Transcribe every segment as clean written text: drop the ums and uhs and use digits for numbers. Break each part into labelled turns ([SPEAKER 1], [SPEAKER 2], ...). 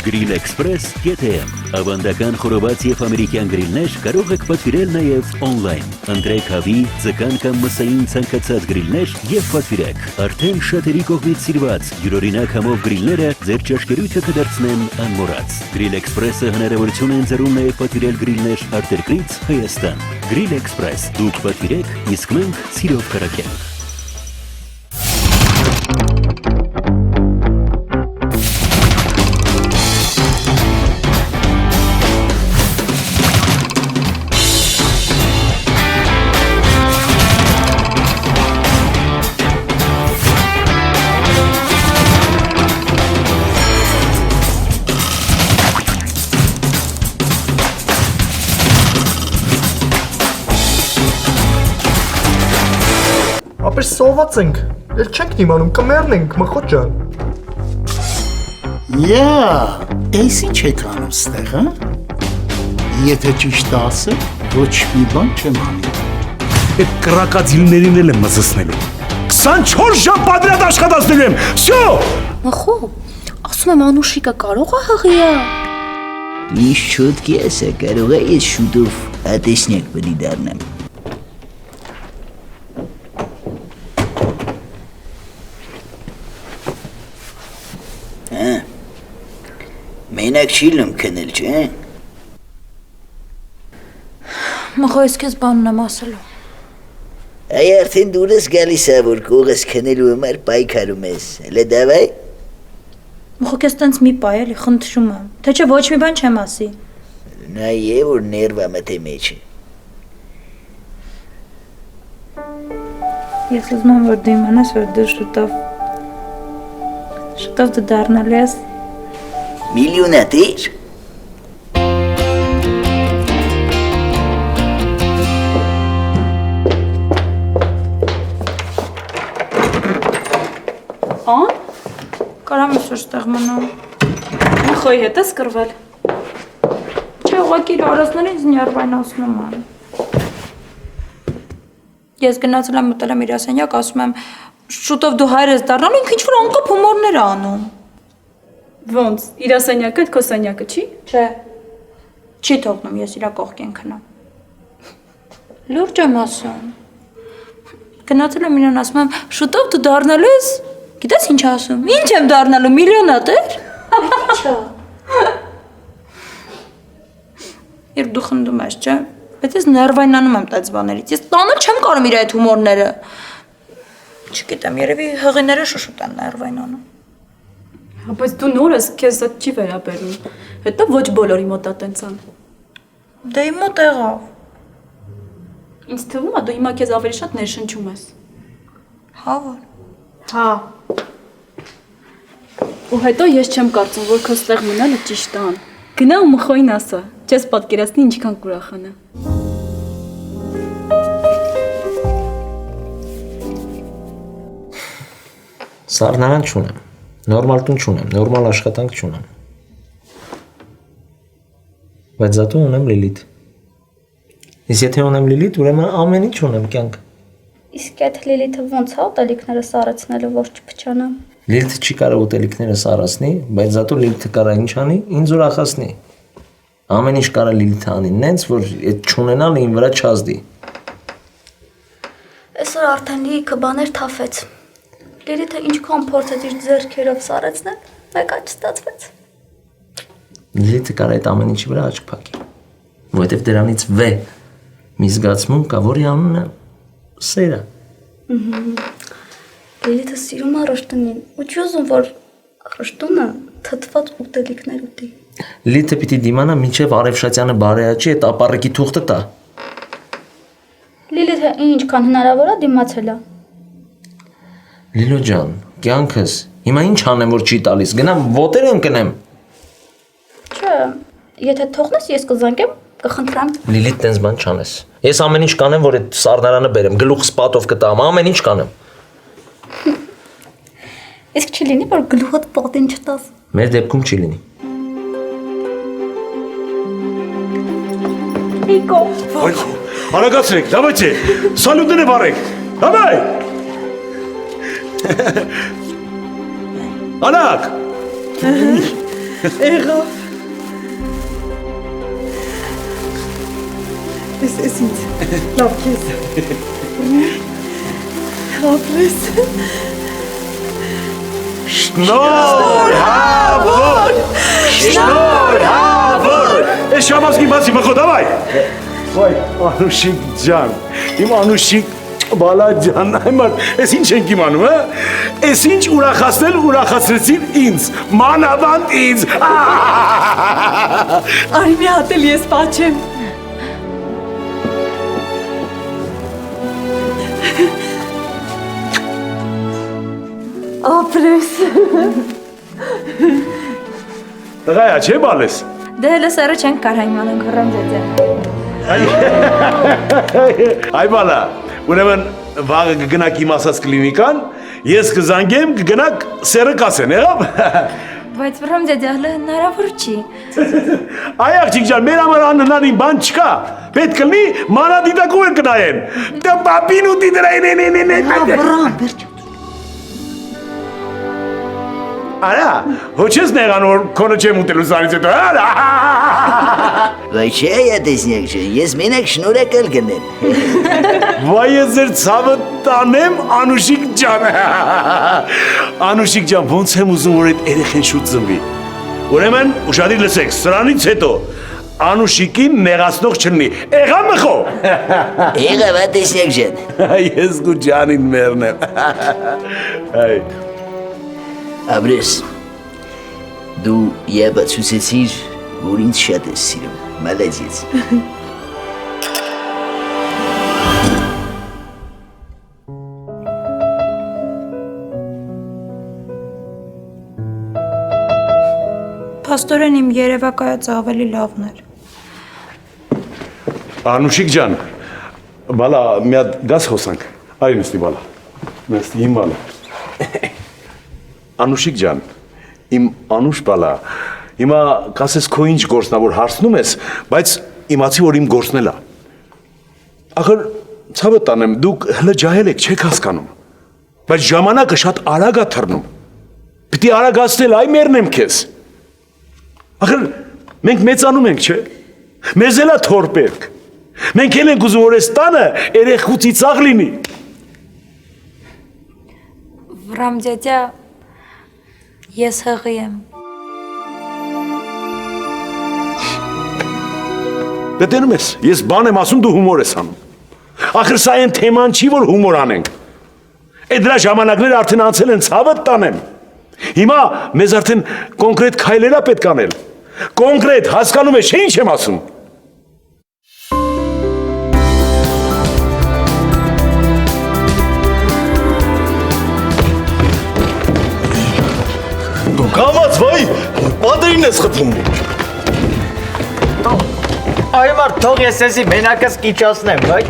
[SPEAKER 1] Grill Express GTM ավանդական խորոված եւ ամերիկյան գրիլներ կարող եք պատվիրել նաեւ on-line ընտրեք հավի, ձկան կամ մսային ցանկացած գրիլներ եւ պատվիրեք արդեն շատերի կողմից սիրված յուրօրինակ համով գրիլները ձեր ճաշկերույթը կդարձնեն անմոռաց Grill Express-ը հնարավորություն է ընձեռում նաեւ պատվիրել գրիլներ արտերկրից Հայաստան Grill Express դուք պատվիրեք իսկ մենք սիրով կրակենք
[SPEAKER 2] Ապեր սոված ենք, էլ չենք նիմանում, կմեռնենք, մխոտ ջան։
[SPEAKER 3] Էս ինչ եք անում ստեղ, հա? Եթե ճիշտ ասեք, ոչ մի բան չեմ անի։
[SPEAKER 4] Այդ կրակածիլներին էլ եմ մզսնելու։ 24 ժամ պատրաստ աշխատացնելու եմ։ Всё։
[SPEAKER 5] Մխո, ասում եմ Անուշիկը կարող է հղիա։
[SPEAKER 6] Ինչ չոտքի ես է, կարող է ես շուտով ատեսնյակ բնի դառնամ։ Մենակ չիլում կնել չէ։
[SPEAKER 5] Մխո, ես քեզ բանն եմ ասելու։
[SPEAKER 6] Այ արդեն դուր ես գալիս է, որ կողս քնելու համար պայքարում ես, հլը դավայ։
[SPEAKER 5] Մխո, քեզ տենց մի պայ էլի, խնդրում եմ, թե չէ ոչ մի բան չեմ ասի։
[SPEAKER 6] Նայե, որ ներվա մտե մեջ է։
[SPEAKER 5] Ես ուզում եմ, որ դու իմանաս, որ դու շուտով դու դառնալու ես
[SPEAKER 6] միլիոնատեր։
[SPEAKER 5] Ան? Կարամ ես որտեղ մնամ։ Մխոյի հետ ես կրվել։ Չէ, ուղղակի լարասները ինձ ներվայնացնում են։ Ես գնացել եմ մտել եմ իր ասենյակ, ասում եմ շուտով դու հայր ես դառնալու, ինքը ինչ-որ անկապ հումորներ է անում։
[SPEAKER 7] Ոնց, իր ասենյակը, քո սենյակը չի։
[SPEAKER 5] Չէ, չի թողնում, ես իրա կողքին քնամ։ Լուրջ եմ ասում։ Գնացել եմ իրան ասում եմ, շուտով դու դառնալու ես, գիտես ինչ ասում, ինչ եմ դառնալու, միլիոնատեր։ Ինչա։ Երբ դու խնդում ես, չէ, բայց ես ներվայնանում եմ տած բաներից, ես տանել չեմ կարում իր այդ հումորները։ Չգիտեմ, երևի հղիները շուշուտ են ներվայնանում։
[SPEAKER 7] Բայց դու նոր ես, քեզ դա չի վերաբերում։ Հետո ոչ բոլորի մոտ է տենց ան։
[SPEAKER 5] Դե իմ մոտ եղավ։
[SPEAKER 7] Ինձ թվում է դու հիմա քեզ ավելի շատ ներշնչում ես։
[SPEAKER 5] Հա որ։
[SPEAKER 7] Հա։ Ու հետո ես չեմ կարծում, որ քո ստեղ մնալը ճիշտ է ան։ Գնա ու մխոին ասա, չես պատկերացնի ինչքան կուրախանա։
[SPEAKER 8] Սառնարան չունեմ, նորմալ տուն չունեմ, նորմալ աշխատանք չունեմ։ Բայց զատու ունեմ Լիլիթ։ Իսկ եթե ունեմ Լիլիթ, ուրեմն ամեն ինչ ունեմ կյանք։
[SPEAKER 5] Իսկ այդ Լիլիթը ոնց է ուտելիքները սառեցնելու, որ չփչանամ։
[SPEAKER 8] Լիլիթը չի կարող ուտելիքները սառեցնի, բայց զատու Լիլիթը կարող ինչ անի, ինձ ուրախացնի։ Ամեն ինչ կարող Լիլիթը անի, նենց որ այդ չունենալը ին վրա չազդի։
[SPEAKER 5] Այսօր արդեն լիքը բաներ թափեց։ Լիլիթը ինչքան փորձեց իր ձեռքերով սառեցնել, մեկը չստացվեց։
[SPEAKER 8] Լիլիթը կարող այդ ամեն ինչի վրա աչք փակի, որովհետև դրանից մի զգացմունք կա, որի անունը սեր է։
[SPEAKER 5] Լիլիթը սիրում է ռշտունին, ու չի ուզում, որ ռշտունը թթված ուտելիքներ ուտի։
[SPEAKER 8] Լիլիթը պիտի դիմանա մինչև Արևշատյանը բարեաճի այդ ապառիկի թուղթը տա։
[SPEAKER 5] Լիլիթը ինչքան հնարավոր է դիմացել է։
[SPEAKER 8] Լիլո ջան, կյանքս, հիմա ինչ անեմ, որ չի տալիս, գնամ ոտեր ընկնեմ։
[SPEAKER 5] Չէ, եթե թողնես ես կզանգեմ, կխնդրեմ։
[SPEAKER 8] Լիլիթ տենց բան չանես։ Ես ամեն ինչ կանեմ, որ այդ սառնարանը բերեմ, գլուխս պատով կտամ, ամեն ինչ կանեմ։
[SPEAKER 5] Իսկ չի լինի, որ գլուխդ պատին չտաս։
[SPEAKER 8] Մեր դեպքում չի լինի։
[SPEAKER 5] Նիկո։
[SPEAKER 4] Արագացրեք, դավայ, սալյուտները վարեք, դավայ։ Անակ։
[SPEAKER 9] Եղավ։ Ես ինձ, լավ կեզ։ Ապրես։
[SPEAKER 4] Շնորհավոր։ Էս շամասկի բացի մխո, դավայ։ Վայ, Անուշիկ ջան, իմ Անուշիկ բալաջան, այմար, ես ինչ ենք իմանում, հա? Ես ինչ ուրախացնել ուրախացրեցին ինձ, մանավանդ ինձ։
[SPEAKER 9] Արի մի հատ էլ ես պաչեմ։ Ապրես։
[SPEAKER 4] Տղայա, չէ բալես։
[SPEAKER 5] Դե հելը սերը չենք կարա իմանանք, հռեմ ձեձե։
[SPEAKER 4] Այ բալա, ուրեմն վաղը կգնակ իմ ասած կլինիկան, ես կզանգեմ կգնակ սերը կասեն, եղավ։
[SPEAKER 5] Բայց հռեմ ձեձե հլը հնարավոր չի։
[SPEAKER 4] Այ աղջիկ ջան, մեր համար անհնարին բան չկա, պետք կլինի մանադիտակում են կնայեն։ Դե պապին ու դիդրային Արա, հոչես նեղան որ քոնը չեմ ուտելու սարից հետո, արա։
[SPEAKER 6] Վայ չէ յետեսնյակ ջան, ես մենակ շնորհակ էլ գնեմ։
[SPEAKER 4] Վայ ես ձեր ցավը տանեմ Անուշիկ ջան։ Անուշիկ ջան, ոնց եմ ուզում որ այդ երեխեն շուտ ծնվի։ Ուրեմն ուշադիր լսեք, սրանից հետո Անուշիկին նեղացնող չլինի։ Եղա մխո։
[SPEAKER 6] Եղավ յետեսնյակ ջան։
[SPEAKER 4] Ես գու ջանին մերն եմ։ Այ
[SPEAKER 6] Ապրես, դու յաբացուցեցիր, որ ինձ շատ ես սիրում, մալադյեց։
[SPEAKER 5] Փաստորեն իմ երևակայածը ավելի լավն էր։
[SPEAKER 4] Անուշիկ ջան, բալա մի հատ գազ խոսանք։ Այ նստի բալա։ Նստի իմ բալա։ Անուշիկ ջան, իմ Անուշ բալա, հիմա կասես քո ինչ գործնա որ հարցնում ես, բայց իմացի որ իմ գործն էլ է։ Ախր ցավը տանեմ, դուք հլը ջահել եք, չեք հասկանում։ Բայց ժամանակը շատ արագ է թռնում։ Պիտի արագացնել, այ մեռնեմ քեզ։ Ախր մենք մեծանում ենք, չէ՞։ Մեզ էլ է թոր պետք։ Մենք էլ ենք ուզում որ այս տանը երեխուցի ծաղ լինի։
[SPEAKER 5] Վրամ ձեձե ես հղի եմ։
[SPEAKER 4] Դե տենում ես, ես բան եմ ասում, դու հումոր ես անում։ Ախր սա են թեման չի, որ հումոր անենք։ Է դրա ժամանակները արդեն անցել են ցավը տանեմ։ Հիմա մեզ արդեն կոնկրետ քայլեր է պետք անել։ Կոնկրետ, հասկանում ես, չէ՞ ինչ եմ ասում։
[SPEAKER 2] Կամաց, վայ, պատերին ես խփում։
[SPEAKER 10] Այո մարդ, թող ես էսի մենակս կիչացնեմ, վայ։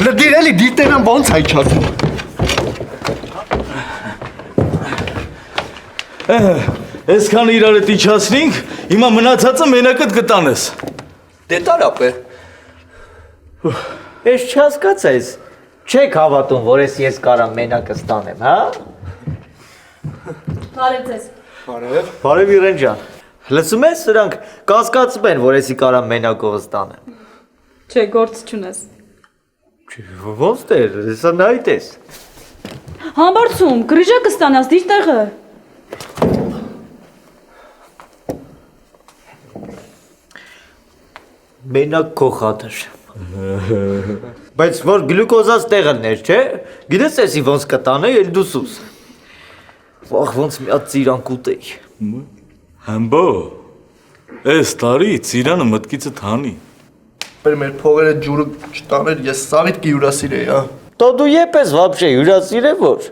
[SPEAKER 2] Լդիր էլի դիտերան ոնց հայ չասում։
[SPEAKER 11] Այսքան իրար հետ իչացնինք, հիմա մնացածը մենակդ կտանես։
[SPEAKER 10] Դե տարապ է։ Ես չհասկացես, չեք հավատում, որ ես կարամ մենակս տանեմ, հա։
[SPEAKER 7] Բարև ձեզ։
[SPEAKER 10] Բարև իրեն ջան։ Լսում ես, սրանք կասկածում են, որ եսի կարամ մենակովս տանեմ։
[SPEAKER 7] Չէ, գործ չունես։
[SPEAKER 10] Ոնց դեր, հեսա նայիտ ես։
[SPEAKER 7] Համբարձում, գրիժակը ստանաս, դիր տեղը։
[SPEAKER 10] Մենակ քո խաթր։ Բայց որ գլյուկոզած տեղը ներ, չէ։ Գիտես եսի ոնց կտանե, էլ դու սուս։ Վախ ոնց մի հատ ծիրան կուտեի։
[SPEAKER 11] Համբո, այս տարի ծիրանը մտքիցը թանի։
[SPEAKER 2] Բեր մեր փողերը ջուրը չտաներ, ես սաղիթ կյուրասիրեի, հա։
[SPEAKER 10] Տո դու եփ ես վաբշե հյուրասիր է որ։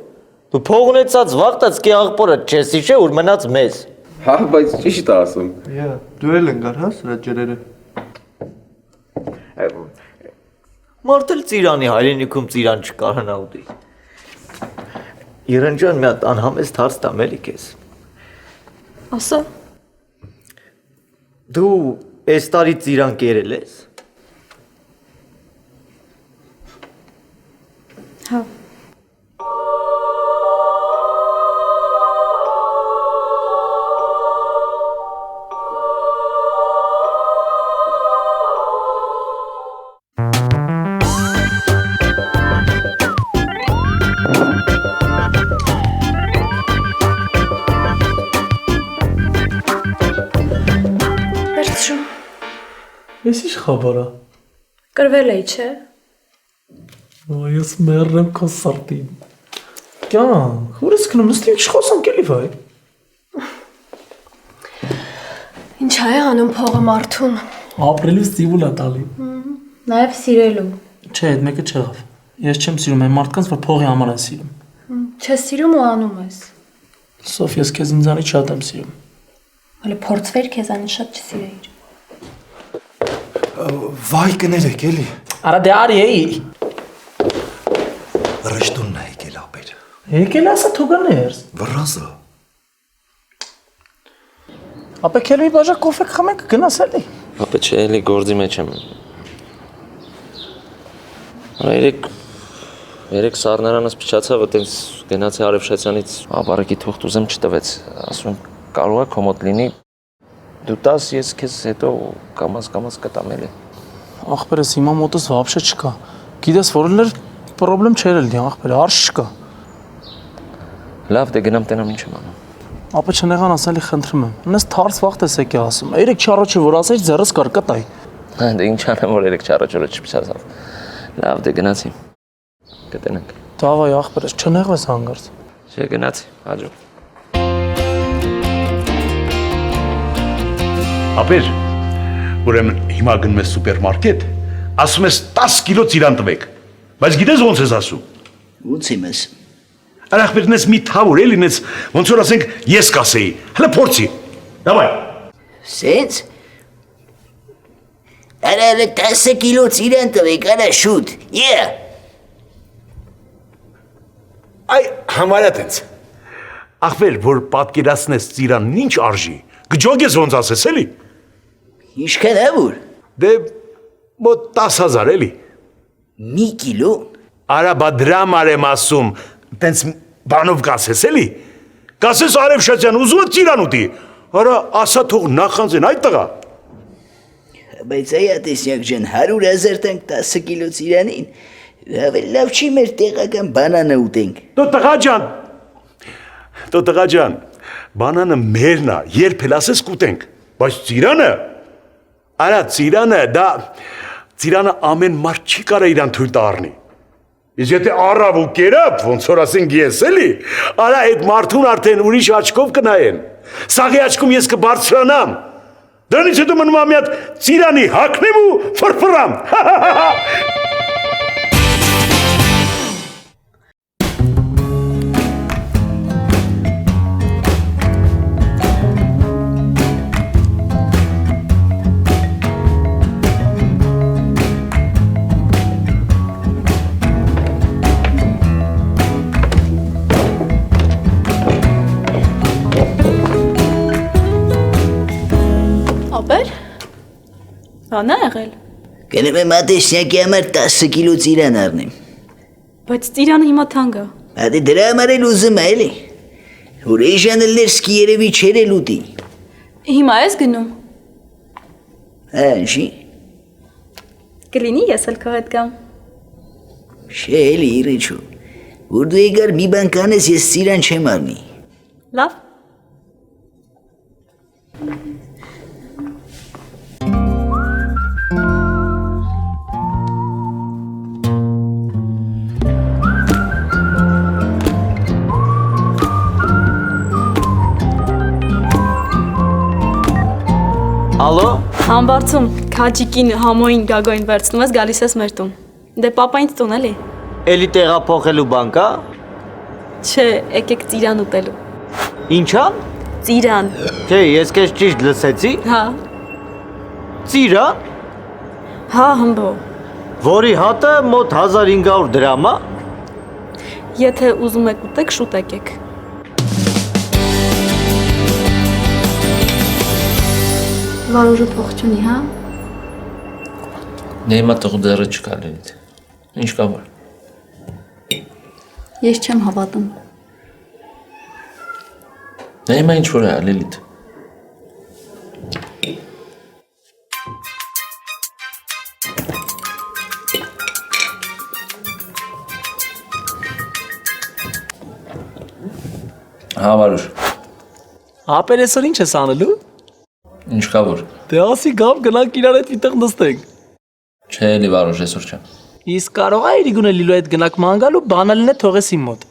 [SPEAKER 10] Դու փող ունեցած վաղտած կի աղբորը չես իջե որ մնաց մեզ։
[SPEAKER 12] Հա, բայց ճիշտ է ասում։
[SPEAKER 2] Դու էլ ընկար, հա, սրա ջրերը։
[SPEAKER 10] Մարդել ծիրանի հայրենիքում ծիրան չկարանա ուտի։ Իրեն ջան մի հատ անհամեստ հարց տամ էլի քեզ։
[SPEAKER 7] Ասա։
[SPEAKER 10] Դու այս տարի ծիրան կերել ես։
[SPEAKER 5] Հա։
[SPEAKER 13] Ես ի՞նչ խաբարա։
[SPEAKER 5] Կրվել էի, չէ։
[SPEAKER 13] Ես մեռեմ քո սրտին։ Կյան, ուրես կնում նստի ինչ խոսամ կելի վայ։
[SPEAKER 14] Ինչ է անում փողը մարդուն։
[SPEAKER 13] Ապրելու ստիպուլ է տալի։
[SPEAKER 5] Նաև սիրելու։
[SPEAKER 13] Չէ, այդ մեկը չեղավ։ Ես չեմ սիրում այն մարդկանց, որ փողի համար են սիրում։
[SPEAKER 14] Չես սիրում ու անում ես։
[SPEAKER 13] Սոֆ, ես քեզ ինձանից շատ եմ սիրում։
[SPEAKER 5] Հələ փորձվեր քեզանից շատ չսիրեիր։
[SPEAKER 15] Վայ կներեք էլի։
[SPEAKER 13] Արա դե արի էի։
[SPEAKER 15] Ռշտունն է եկել ապեր։
[SPEAKER 13] Եկել ասա թուգաներս։
[SPEAKER 15] Վռազը։
[SPEAKER 13] Ապա քել մի բաժակ կոֆե խմենք գնաս էլի։
[SPEAKER 8] Ապա չէ, էլի գործի մեջ եմ։ Երեք սառնարանս փչացավ, այտենց գնացի Արևշացյանից ապարակի թուղթ ուզեմ չտվեց, ասում եմ կարող է կոմոդ լինի, դու տաս ես քեզ հետո կամաց կտամ էլի։
[SPEAKER 13] Ախպերս հիմա մոտս վաբշե չկա, գիտես որելներ պրոբլեմ չեր էլ դի ախպերը, արշ չկա։
[SPEAKER 8] Լավ դե գնամ տենամ ինչ եմ անում։
[SPEAKER 13] Ապա չնեղան ասալի խնդրում եմ, նես թարս վաղտ ես եկի ասում, երեք չառոջը որ ասեի ձեռս կար կտայ։
[SPEAKER 8] Դե ինչ անեմ որ երեք չառոջը չփչացավ։ Լավ դե գնացի։ Կտենանք։
[SPEAKER 13] Դավայ ախպերս չնեղվես հանգարց։
[SPEAKER 8] Չէ գնացի, հաջող։
[SPEAKER 4] Ապեր, ուրեմն հիմա գնում ես սուպերմարկետ, ասում ես 10 կիլո ծիրան տվեք, բայց գիտես ոնց ես ասում։
[SPEAKER 6] Ոնց եմ ասում։
[SPEAKER 4] Արախբերնես մի թավոր էլի նես, ոնց որ ասենք ես կասեի, հլը փորձի, դավայ։
[SPEAKER 6] Սենց։ Արա 10 կիլո ծիրան տվեք, արա շուտ,
[SPEAKER 4] Այ համարյա տենց։ Ախվեր, որ պատկերացնես ծիրանն ինչ արժի, գջոգ ես ոնց ասես էլի։
[SPEAKER 6] Ինչքան է որ։
[SPEAKER 4] Դե մոտ 10,000 էլի։
[SPEAKER 6] Մի կիլո։
[SPEAKER 4] Արա բա դրամ եմ ասում, տենց բանով կասես էլի։ Կասես Արևշացյան ուզում է ծիրան ուտի։ Արա ասա թող նախանձեն այդ տղա։
[SPEAKER 6] Բայց այա տեսնյակ ջան 100,000 տանք 10 կիլո ծիրանին, լավ չի մեր տեղական բանանը ուտենք։
[SPEAKER 4] Դո տղա ջան, բանանը մերն է, երբ էլ ասես կուտենք, բայց ծիրանը, արա ծիրանը ամեն մարդ չի կարա իրան թույլ տա առնի։ Իսկ եթե առավ ու կերավ, ոնց որ ասենք ես էլի, արա այդ մարդուն արդեն ուրիշ աչքով կնայեն։ Սաղի աչքում ես կբարձրանամ։ Դրանից հետո մնում մի հատ ծիրանի հագնեմ ու ֆրֆրամ։
[SPEAKER 5] Բան է եղել։
[SPEAKER 6] Գնում եմ ատեսնյակի համար 10 կիլո ծիրան առնեմ։
[SPEAKER 5] Բայց ծիրանը հիմա թանկ է։
[SPEAKER 6] Ադե դրա համար էլ ուզում է էլի։ Որ էժանը լերսկի երևի չեր էլ ուտի։
[SPEAKER 5] Հիմա ես գնում։
[SPEAKER 6] Անջի։
[SPEAKER 5] Կլինի ես էլ քո հետ գամ։
[SPEAKER 6] Չէ էլի իրեչու։ Որ դու եկար մի բան կանես ես ծիրան չեմ առնի։
[SPEAKER 5] Լավ։
[SPEAKER 10] Ալո։
[SPEAKER 7] Համբարձում քաջիկին համոին գագոին վերցնում ես գալիս ես մեր տուն։ Դե պապայինց տուն էլի։
[SPEAKER 10] Էլի տեղափոխելու բան կա։
[SPEAKER 7] Չէ, եկեք ծիրան ուտելու։
[SPEAKER 10] Ինչա։
[SPEAKER 7] Ծիրան։
[SPEAKER 10] Չէ, ես քեզ ճիշտ լսեցի։
[SPEAKER 7] Հա։
[SPEAKER 10] Ծիրան։
[SPEAKER 7] Հա, հմբո։
[SPEAKER 10] Որի հատը մոտ 1500 դրամ է։
[SPEAKER 7] Եթե ուզում եք ուտեք, շուտ եկեք։
[SPEAKER 5] Վարուժը փող չունի, հա։
[SPEAKER 8] Դե հիմա տղու դերը չկա Լիլիթ։ Ինչ կա որ։
[SPEAKER 5] Ես չեմ հավատում։
[SPEAKER 8] Դե հիմա ինչ որ է Լիլիթ։ Հա Վարուժ։
[SPEAKER 13] Ապեր այսօր ինչ ես անելու։
[SPEAKER 8] Ինչ կա որ։
[SPEAKER 13] Դե ասի գամ գնանք իրար հետ միտեղ նստենք։
[SPEAKER 8] Չէ, էլի վարոշ, այսօր չեմ։
[SPEAKER 13] Իսկ կարող է իրիգունը լիլու հետ գնանք ման գալ ու բանալին է թողես իմ մոտ։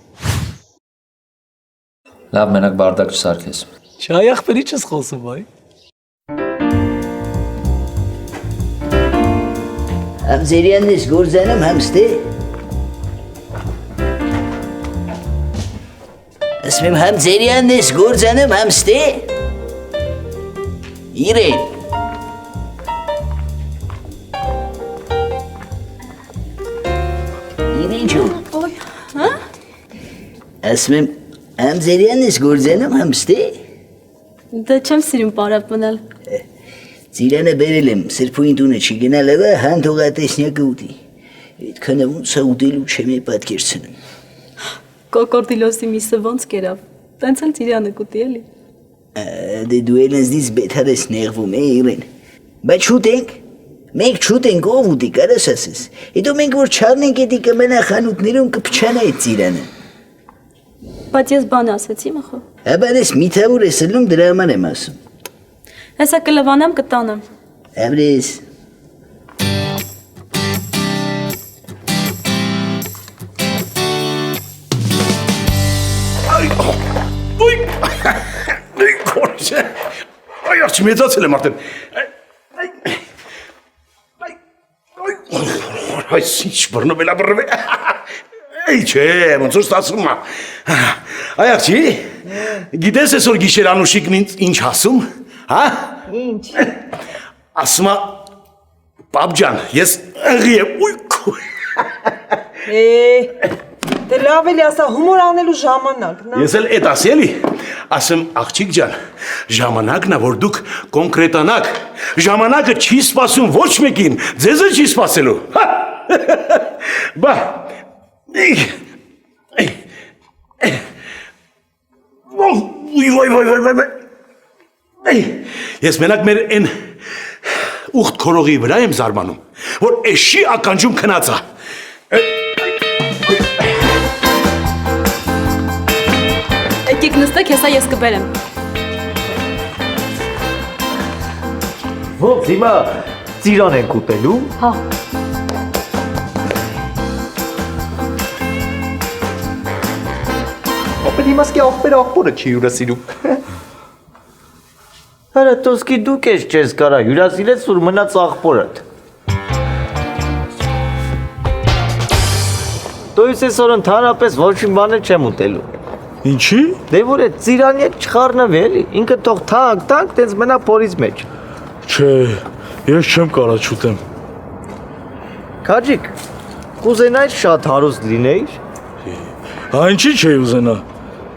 [SPEAKER 8] Լավ, մենակ բարդակ չսարքես։
[SPEAKER 13] Չայ ախպերի չես խոսում, այ։
[SPEAKER 6] Համզերյանն ես գործանում համստե։ Ասում եմ Համզերյանն ես գործանում համստե։ Իրեն։ Իրեն չու։
[SPEAKER 5] Ոյ, հա?
[SPEAKER 6] Ասում եմ Համզերյանն ես գործանում համստե։
[SPEAKER 7] Դե չեմ սիրում պարապ մնալ։
[SPEAKER 6] Ծիրանը բերել եմ, սրբույն տունը չի գնալ ավա, հան թողատեսնյակը ուտի։ Այդքանը ոնց է ուտելու չեմ է պատկերցնում։
[SPEAKER 7] Կոկորդիլոսի միսը ոնց կերավ։ Տենց էլ ծիրանը կուտի էլի։
[SPEAKER 6] Դե դու էլ ինձնից բետար ես նեղվում է իրեն։ Բայց շուտենք, մենք շուտենք ով ուտի կարաս ասես։ Հետո մենք որ չառնենք էդի կմնա խանութներում կփչանա այդ ծիրանը։
[SPEAKER 7] Բայց ես բան ասեցի մխո։Աբար
[SPEAKER 6] ես միթավոր ես ըլում դրա համար եմ ասում։
[SPEAKER 7] Հեսա կլվանամ կտանեմ։
[SPEAKER 6] Ամրես։
[SPEAKER 4] Այ կորչե։ Այ արչի մեծացել եմ արդեն։ Այս ինչ բռնվել աբռնվել։ Այ չէ, ոնց որ ստացվում է։ Այ արչի, գիտես այսօր գիշեր Անուշիկն ինչ ասում, հա?
[SPEAKER 9] Ինչ։
[SPEAKER 4] Ասում է, պապ ջան, ես ըղի եմ, ուй քույ։
[SPEAKER 9] Դե լավ էլի ասա հումոր անելու ժամանակն է։
[SPEAKER 4] Ես էլ էդ ասի էլի, ասեմ աղջիկ ջան, ժամանակն է, որ դուք կոնկրետանաք, ժամանակը չի սպասում ոչ մեկին, ձեզը չի սպասելու, հա, բա, ես մենակ մեր են ուղտ քորողի վրա եմ զարմանում, որ էշի ականջում քնած է,
[SPEAKER 7] Եկեք նստեք, հեսա ես կբերեմ։
[SPEAKER 10] Ոնց հիմա ծիրան ենք ուտելու։
[SPEAKER 7] Հա։
[SPEAKER 2] Ապա իմասկի աղբորը չի հյուրասիրում։
[SPEAKER 10] Հələ տոսկի դուք ես չես կարա հյուրասիրես որ մնաց աղբորդ։ Դույս այսօր ընդհանրապես ոչ մի բան չեմ ուտելու։
[SPEAKER 11] Ինչի։
[SPEAKER 10] Դե որ է ծիրանի հետ չխառնվի էլի, ինքը թող թանկ, տենց մնա փորից մեջ։
[SPEAKER 11] Չէ, ես չեմ կարա չուտեմ։
[SPEAKER 10] Քաջիկ, կուզենայր շատ հարուստ լինեիր։
[SPEAKER 11] Այնչի չէ ուզենա։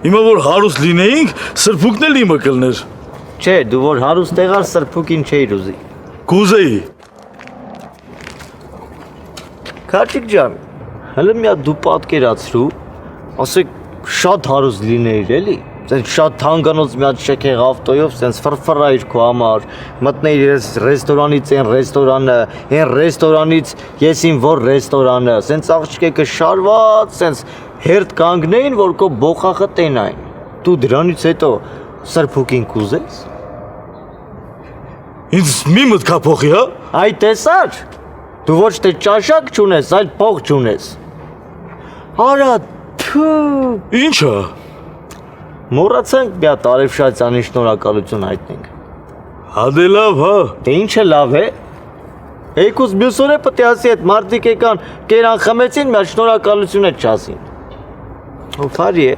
[SPEAKER 11] Հիմա որ հարուստ լինեինք, սրբուկն էլ իմը կլներ։
[SPEAKER 10] Չէ, դու որ հարուստ եղար սրբուկին չէիր ուզի։
[SPEAKER 11] Կուզեի։
[SPEAKER 10] Քաջիկ ջան, հələ մի հատ դու պատկերացրու, ասեք շատ հարուստ լինեիր էլի, սենց շատ թանկանոց մի հատ շեքեղ ավտոյով, սենց ֆրֆռայր քո համար, մտնեիր ես ռեստորանից են ռեստորանը, են ռեստորանից ես իմ որ ռեստորանը, սենց աղջիկը շարված, սենց հերթ կանգնեին, որ քո բոխախը տենային, դու դրանից հետո սրբուկին կուզես։
[SPEAKER 11] Ինձ մի մտքա փոխի, հա։
[SPEAKER 10] Այ տեսար, դու ոչ թե ճաշակ չունես, այլ փող չունես։ Արա
[SPEAKER 11] Ինչա։
[SPEAKER 10] Մոռացանք մի հատ Արևշացյանին շնորհակալություն հայտնենք։
[SPEAKER 11] Հա դե լավ, հա։
[SPEAKER 10] Դե ինչը լավ է։ Եկուս մյուս օրը պետք է ասի այդ մարդիկ եկան, կերան խմեցին, մի հատ շնորհակալություն է չասին։ Հոփարի է։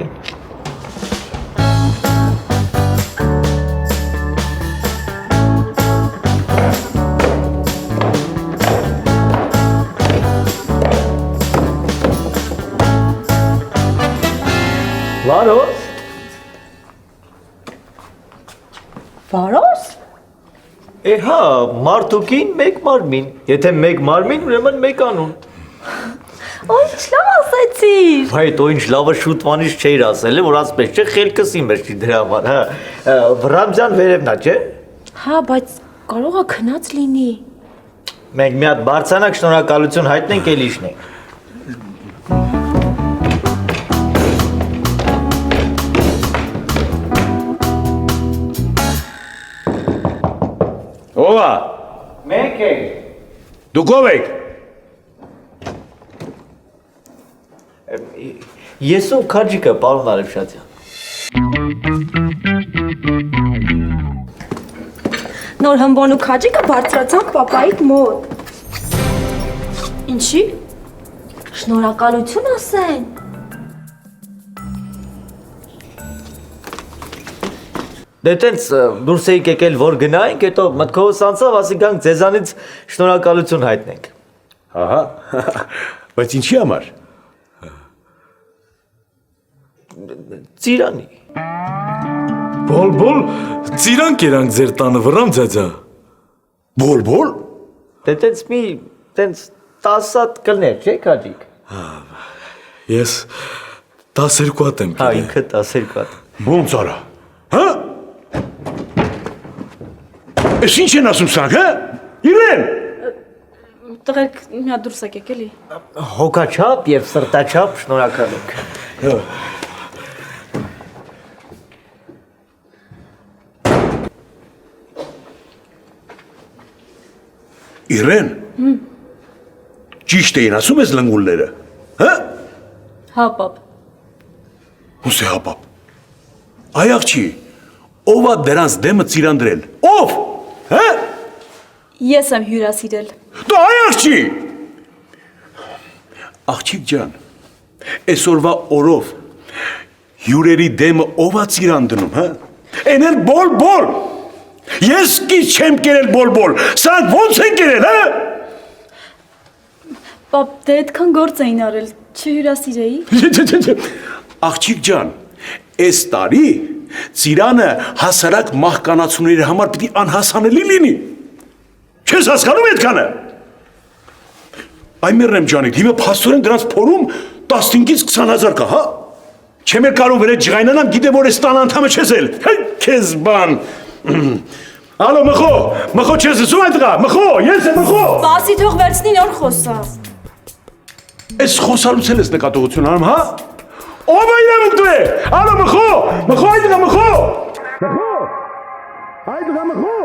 [SPEAKER 10] Վարոս։
[SPEAKER 9] Վարոս։
[SPEAKER 10] Հա, մարդուկին մեկ մարմին, եթե մեկ մարմին, ուրեմն մեկ անուն։
[SPEAKER 7] Օй, ինչ լավ ասացիր։
[SPEAKER 10] Վայ, դու ինչ լավը շուտվանից չէիր ասել, որ ասպես չէ, խելքս իմ էր դրա համար, հա։ Վրամզյան վերևն է, չէ։
[SPEAKER 7] Հա, բայց կարող է քնած լինի։
[SPEAKER 10] Մենք մի հատ բարձրանակ շնորհակալություն հայտնենք էլ իշնենք։
[SPEAKER 4] Ո՞վ է։
[SPEAKER 10] Մենք ենք։
[SPEAKER 4] Դուք ո՞վ եք։
[SPEAKER 10] Ես ու Քաջիկը, պարոն Արևշատյան։
[SPEAKER 5] Նոր հմբոնու քաջիկը բարձրացանք պապայիդ մոտ։ Ինչի։ Շնորհակալություն ասեն։
[SPEAKER 10] Դե տենց դուրս էիք եկել, որ գնայինք, հետո մտքովս անցավ, ասի գանք ձեզանից շնորհակալություն հայտնենք։
[SPEAKER 4] Ահա, բայց ինչի համար։
[SPEAKER 10] Ծիրանի։
[SPEAKER 11] Բոլ, ծիրան կերանք ձեր տանը վրամ ձյաձա։
[SPEAKER 4] Բոլ։
[SPEAKER 10] Դե տենց մի, տենց 10 հատ կլներ, չէ Քաջիկ։
[SPEAKER 11] Ես 12 հատ եմ
[SPEAKER 10] կերել։ Հա, ինքը 12 հատ։
[SPEAKER 4] Ոնց արա, հա։ Ես ինչ են ասում սրանք, հա։ Իրեն։
[SPEAKER 7] Տղերք մի հատ դուրս եկեք էլի։
[SPEAKER 10] Հոգաչափ եւ սրտաչափ շնորհակալ ենք։
[SPEAKER 4] Իրեն։ Ճիշտ էին ասում ես լնգուլները, հա։
[SPEAKER 7] Հա, պապ։
[SPEAKER 4] Ո՞ւս է հա, պապ։ Այ աղջի, ով է դրանց դեմը ծիրանդրել։ Ով։ Հա։
[SPEAKER 7] Ես եմ հյուրասիրել։
[SPEAKER 4] Դու այ աղջի։ Աղջիկ ջան, այսօրվա օրով հյուրերի դեմը ով է ծիրանդնում, հա։ Էնել բոլ։ Ես քիչ չեմ կերել բոլ։ Սրանք ոնց են կերել, հա։
[SPEAKER 7] Պապ, դե այդքան գործ էին արել, չհյուրասիրեի։
[SPEAKER 4] Աղջիկ ջան, այս տարի ծիրանը հասարակ մահկանացուների համար պիտի անհասանելի լինի։ Չես հասկանում այդքանը։ Այ մերնեմ ջանիկ, հիմա փաստորեն դրանց փորում 15-ից 20,000 կա, հա։ Չեմ էլ կարող վերել ջղայնանամ, գիտե որ այս տան անդամը չես էլ։ Քեզ բան։ Ալո, մխո չես լսում այդ տղա, մխո, ես եմ մխո։
[SPEAKER 5] Բասի թող վերցնի նոր խոսա։
[SPEAKER 4] Այս խոսալուց էլ ես նկատողություն անում, հա։ Ով է իրավունք դու է։ Ալո, մխո, այդ տղա, մխո։ Այդ տղա, մխո։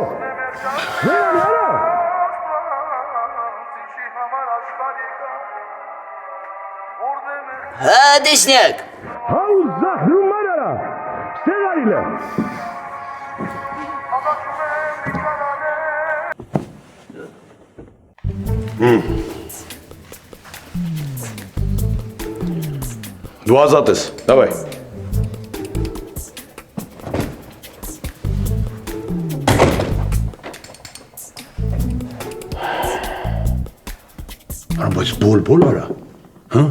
[SPEAKER 6] Հա, դեսնյակ։
[SPEAKER 4] Հա, ու զահրում մարարա, սեղարիլը։ Դու ազատ ես, դավայ։ Արա, բայց բոլ արա, հա։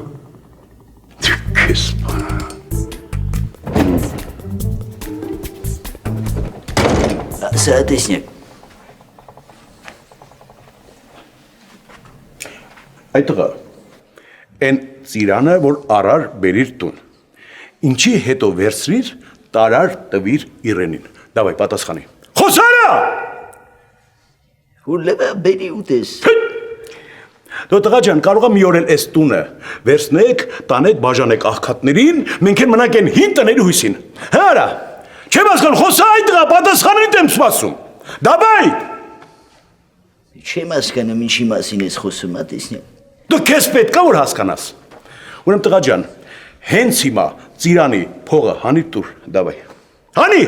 [SPEAKER 4] Քեզ բան արա։
[SPEAKER 6] Սա դեսնյակ։
[SPEAKER 4] Այդ տղա, են ծիրանը, որ արար բերիր տուն, ինչի հետո վերցրիր, տարար տվիր իրենին, դավայ, պատասխանի, խոսարա!
[SPEAKER 6] Որ լևա բերի ուտես։
[SPEAKER 4] Դու տղա ջան, կարող է մի օր էլ այս տունը վերցնեք, տանեք, բաժանեք աղքատներին, մենք են մնանք են հին տների հույսին, հա արա, չեմ հասկանում, խոսա այդ տղա, պատասխանին եմ սպասում, դավայ!
[SPEAKER 6] Չեմ հասկանում ինչի մասին ես խոսում, հա տեսնյակ։
[SPEAKER 4] Դու քեզ պետք է որ հասկանաս։ Ուրեմն տղա ջան, հենց հիմա ծիրանի փողը հանի տուր, դավայ։ Հանի։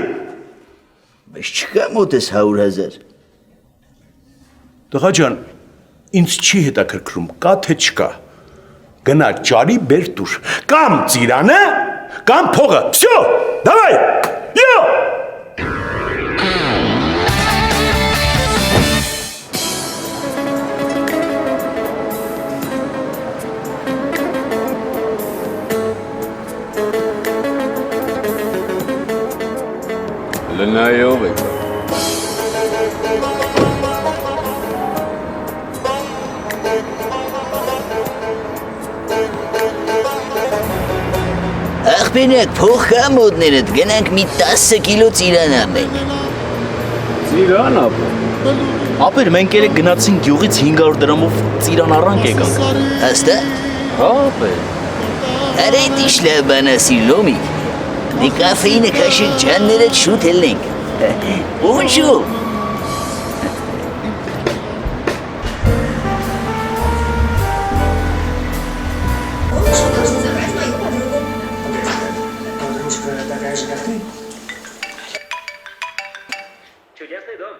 [SPEAKER 6] Բայց չկա մոտես 100,000։
[SPEAKER 4] Տղա ջան, ինձ չի հետաքրքրում, կա թե չկա։ Գնա ճարի բեր տուր, կամ ծիրանը, կամ փողը։ Всё, դավայ։ Յո։
[SPEAKER 12] Լնայով եք։
[SPEAKER 6] Աղբենակ, փող կա մոտներդ, գնանք մի 10 կիլո ծիրան առնենք։
[SPEAKER 12] Ծիրան ապը։
[SPEAKER 8] Ապեր, մենք երեք գնացին գյուղից 500 դրամով ծիրան առանք եկանք։
[SPEAKER 6] Հաստատ։
[SPEAKER 8] Հա, ապեր։
[SPEAKER 6] Արա այդ ինչ լավ բան ասիր, լոմիկ։ Մի կաֆեինը քաշիկ ջաններդ շուտ ելնենք։ Bonjour։
[SPEAKER 13] Чудесный дом.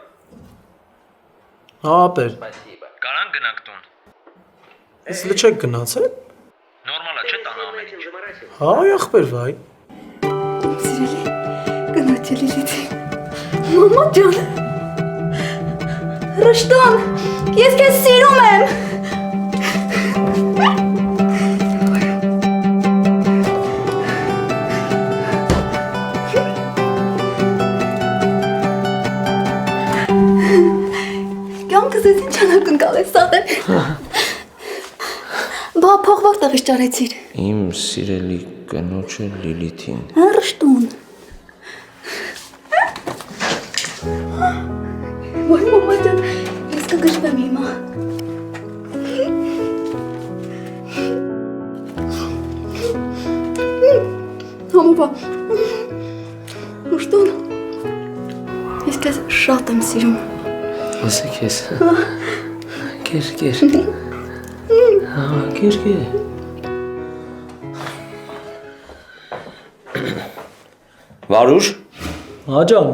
[SPEAKER 13] Ապեր։
[SPEAKER 8] Կարան գնանք տուն։
[SPEAKER 13] Ես լեչեք գնացել։
[SPEAKER 8] Նորմալ է, չէ՞ տանը ամեն ինչ։
[SPEAKER 13] Հա, ախպեր վայ։
[SPEAKER 5] Սիրելի, գնացել Լիլիթ։ Մամա ջան։ Ռշտան, ես քեզ սիրում եմ։ Կյանքս ես ինչ անակնկալ է սատեն։ Բա փող որտեղից ճարեցիր։
[SPEAKER 8] Իմ սիրելի կնոջը Լիլիթին։
[SPEAKER 5] Ռշտուն։ Ոյ մամա ջան, ես կգժվեմ հիմա։ Համոբա։ Ռշտուն։ Ես քեզ շատ եմ սիրում։
[SPEAKER 8] Ասեք ես։ Կեր։ Հա, կեր։ Վարուժ։
[SPEAKER 13] Հա ջան։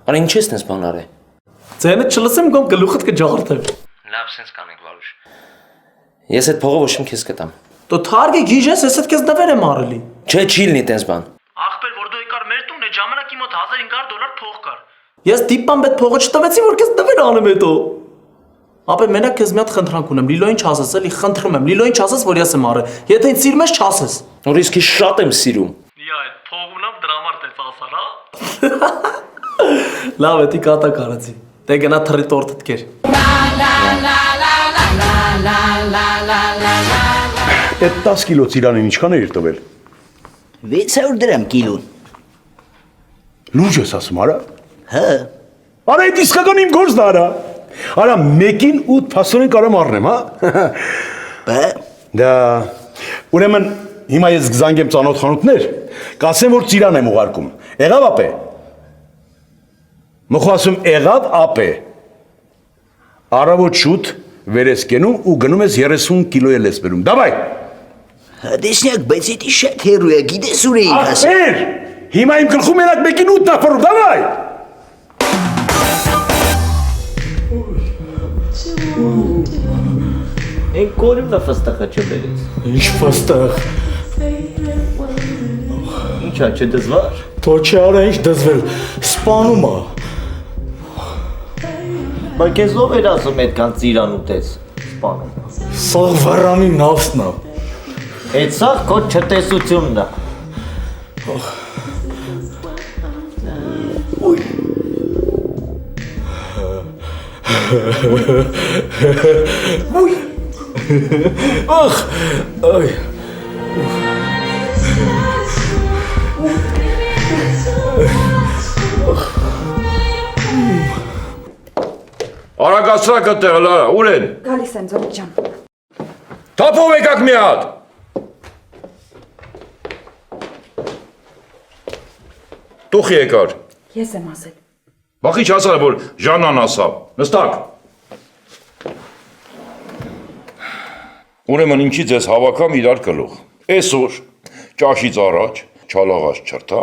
[SPEAKER 8] Արա ինչ ես նես բան արե։
[SPEAKER 13] Ձենը չլսեմ կամ գլուխդ կջարդեմ։
[SPEAKER 8] Լավ, սենց կանենք Վարուժ։ Ես այդ փողը ոչ իմ քեզ կտամ։
[SPEAKER 13] Դու թարգի գիժես, ես այդ քեզ դվեր եմ արելի։
[SPEAKER 8] Չէ, չի լինի տենց բան։
[SPEAKER 13] Ախպեր, որ դու եկար մեր տուն, այդ ժամանակ իմ մոտ $1500 փող կար։ Ես դիպան այդ փողը չտվեցի, որ քեզ դվեր անեմ հետո։ Ապա մենակ քեզ մի հատ խնդրանք ունեմ, Լիլոին չասես, էլի խնդրում եմ, Լիլոին չասես, որ ես եմ արել։ Եթե ինձ սիրում ես, չասես։
[SPEAKER 8] Որ իսկի շատ եմ սիրում։
[SPEAKER 13] Իա, այդ փողունով դրա համար դες ասար, հա։ Լավ, էդի կատակ արեցի։ Դե գնա թռի տորտդ կեր։
[SPEAKER 4] Այդ 10 կիլո ծիրանին ինչքան էր տվել։
[SPEAKER 6] 600 դրամ կիլոն։
[SPEAKER 4] Լուրջ ես ասում, արա։
[SPEAKER 6] Հա։
[SPEAKER 4] Արա այդ իսկական իմ գործն արա։ Արա մեկին 8 փասորեն կարամ առնեմ, հա։
[SPEAKER 6] Բա։
[SPEAKER 4] Դա ուրեմն հիմա ես կզանգեմ ծանոթ խանութներ, կասեմ որ ծիրան եմ ուղարկում։ Եղավ ապե։ Մոխ ասում եղավ ապե։ Առավոտ շուտ վեր ես կենում ու գնում ես 30 կիլո էլ ես բերում։ Դավայ։
[SPEAKER 6] Հադեսնյակ, բայց էդի շատ հեռու է, գիտես ուր էինք ասել։
[SPEAKER 4] Ապեր, հիմա իմ գլխում մենակ մեկին 8 նապրում, դավայ։
[SPEAKER 10] Են կորիմն է վստախը չբերեց։
[SPEAKER 13] Ինչ վստախ։
[SPEAKER 10] Ինչ է, չէ դզվար։
[SPEAKER 13] Թո չի արա ինչ դզվել, սպանում է։
[SPEAKER 10] Բա կեզ ով էր ասում այդքան ծիրան ուտես, սպանում։
[SPEAKER 13] Սաղ վարանի նավսն է։
[SPEAKER 10] Այդ սաղ քո չտեսությունն է։
[SPEAKER 13] Ուй։ Ախ, այ։
[SPEAKER 4] Արագացրակ այդտեղ, լա, ուր են։
[SPEAKER 5] Գալիս եմ Զորիկ ջան։
[SPEAKER 4] Թափով եկաք մի հատ։ Տուխի եկար։
[SPEAKER 5] Ես եմ ասել։
[SPEAKER 4] Բախի չասար, որ Ժաննան ասավ։ Նստակ։ Ուրեմն ինչի ձեզ հավաքամ իրար գլուխ։ Այսօր ճաշից առաջ չալաղած չրթա,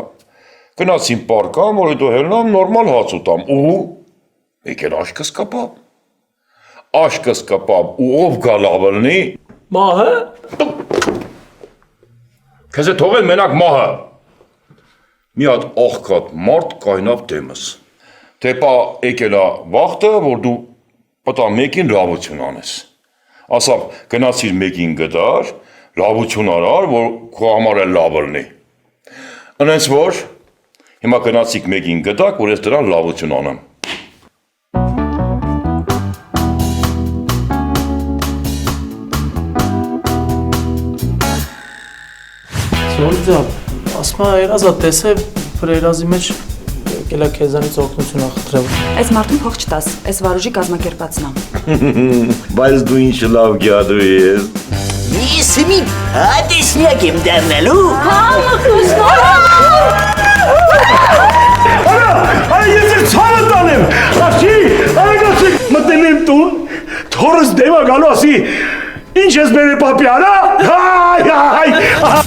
[SPEAKER 4] գնացին պարկամ, որ հետո հելնամ նորմալ հաց ուտամ ու եկել աշկս կապավ։ Աշկս կապավ ու ով գա լավելնի։
[SPEAKER 13] Մահը։
[SPEAKER 4] Քեզ է թողել մենակ մահը։ Մի հատ աղքատ մարդ կայնավ դեմս։ Թեպա եկելա վաղտը, որ դու պտա մեկին լավություն անես։ Ասավ, գնացիր մեկին գդար, լավություն արար, որ քո համար էլ լավ լինի։ Անենց որ հիմա գնացիք մեկին գդակ, որ ես դրան լավություն անեմ։
[SPEAKER 13] Զորիձա, ասմա երազա տեսե վրերազի մեջ եկելա քեզանից օգնություն ախտրել։
[SPEAKER 5] Այս մարդուն փող չտաս, այս վարուժի կազմակերպածն է։
[SPEAKER 4] Բայց դու ինչ լավ գյադու ես։
[SPEAKER 6] Ես մի հադեսնյակ եմ դառնալու։
[SPEAKER 4] Արա ես ես ցանը տանեմ։ Ասի, արագացեք մտնել եմ տուն, թորս դեմա գալու ասի, ինչ ես բերե պապի արա։ Հայ, հայ, հայ։